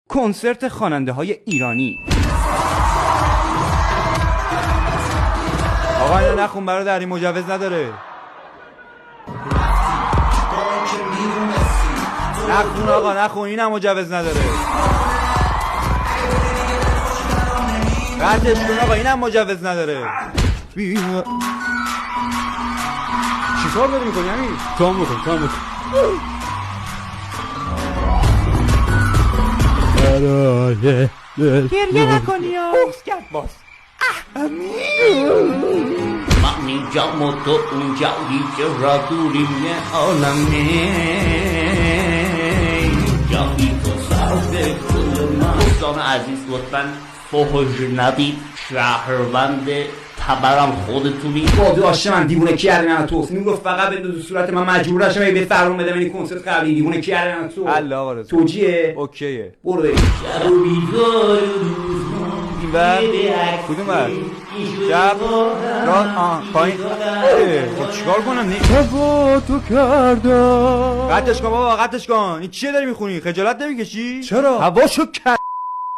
کنسرت خواننده های ایرانی. آقا اینو نخون برادر، این مجوز نداره. نخون آقا نخون، اینم مجوز نداره. ردش کن آقا، اینم مجوز نداره. چیکار داری میکنی همین؟ تام بکن گریه نکنی یا کرد باز. من اینجا و تو اونجا هیچ را دوریم یه عالمه، اینجا بی تو صرف کل من. دوستان عزیز لطفاً فحش ندید، شهروند تبرم خودتونی. بابا عاشق من دیوونه کردن من تو میگفت فقط بده تو صورت من، مجبور نشم به فرمان بدم این کنسرت قبلی. دیوونه کردن من تو. الله آقا رضا توجیه اوکیه، برو بریم. شب و بیدار این بر کدوم بر شب راه پایین. خب چیکار کنم؟ با تو کردم. قطعش کن بابا، قطعش کن. این چیه داری میخونی؟ خجالت نمیکشی؟ چرا؟ هواشو